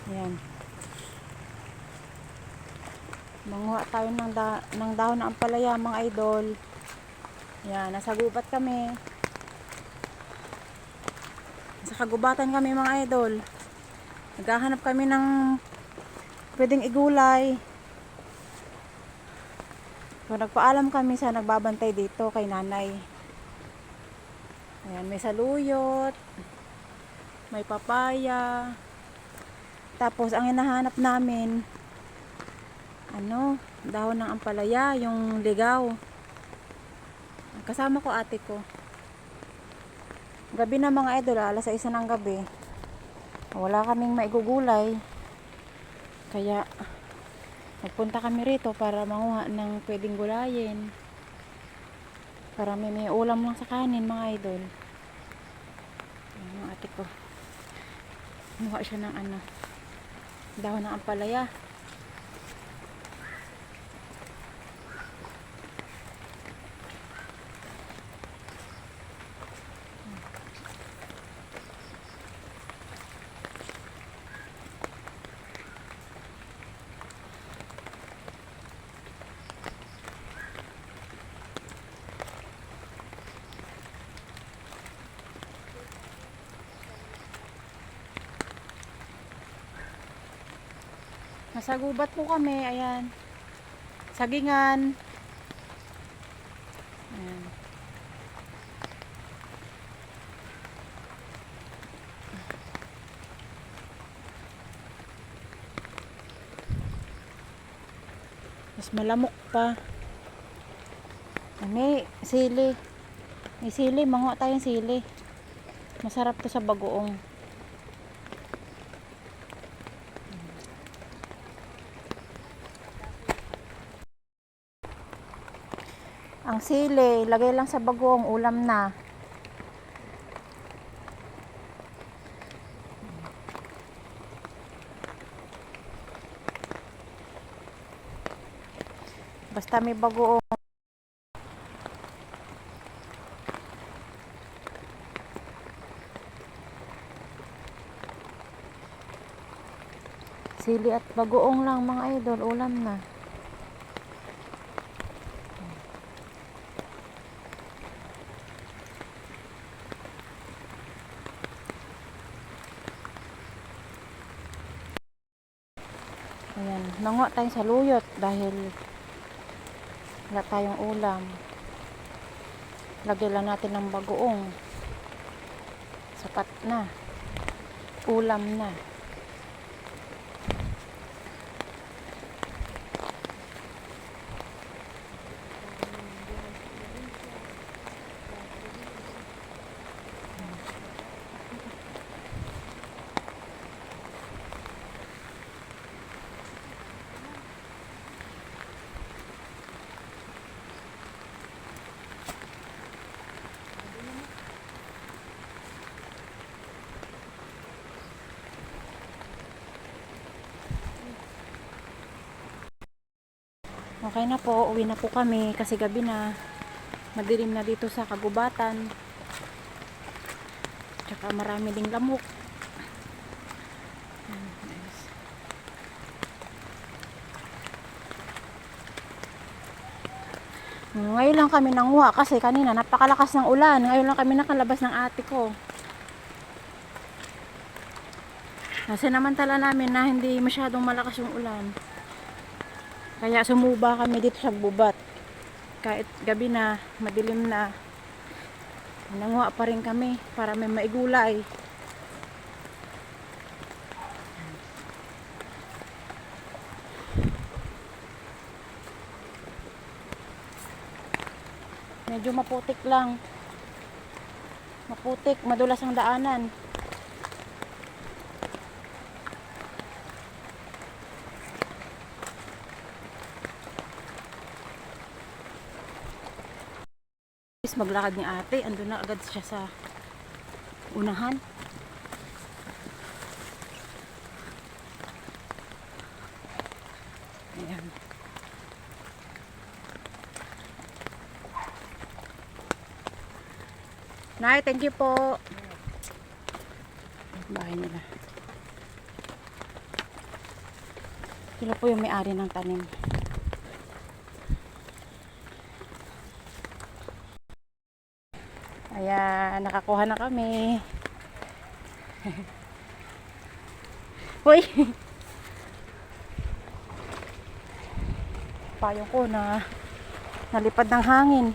Ayan. Manguha tayo ng dahon ng ampalaya, mga idol. Ayan, nasa gubat kami. Nasa kagubatan kami, mga idol. Naghahanap kami ng pwedeng igulay. So, nagpaalam kami sa nagbabantay dito kay nanay. Ayan, may saluyot, may papaya. Tapos, ang hinahanap namin, dahon ng ampalaya, yung ligaw. Kasama ko ate ko. Gabi na, mga idol, alas 6 ng gabi. Wala kaming maigugulay. Kaya, nagpunta kami rito para manguha ng pwedeng gulayin. Para may ulam lang sa kanin, mga idol. Ayan, yung ate ko. Manguha siya ng dahon ng ampalaya. Nasa gubat po kami, ayan. Sagingan. Ayan. Mas malamok pa. May sili. May sili, manguha tayong sili. Masarap to sa bagoong. Ang sili, lagay lang sa bagoong, ulam na. Basta may bagoong. Sili at bagoong lang, mga idol, ulam na. Ayan, nanguha tayong saluyot dahil wala tayong ulam. Lagyan lang natin ng bagoong. Sapat na. Ulam na. Okay na po, uwi na po kami kasi gabi na. Madilim na dito sa kagubatan. Tsaka marami ding lamok. Ngayon lang kami nanguha kasi kanina napakalakas ng ulan. Ngayon lang kami nakalabas ng ate ko. Nasinamantala namin na hindi masyadong malakas yung ulan. Kaya sumuba kami dito sa gubat. Kahit gabi na, madilim na, nanguha pa rin kami para may maigulay. Medyo maputik lang. Maputik, madulas ang daanan. Maglakad ni ate, andun na agad siya sa unahan. Ayan. Nay, thank you po. Bahay nila. Sila po yung may-ari ng tanim. Ayan, nakakuha na kami. Hoy! Payong ko na nalipad ng hangin.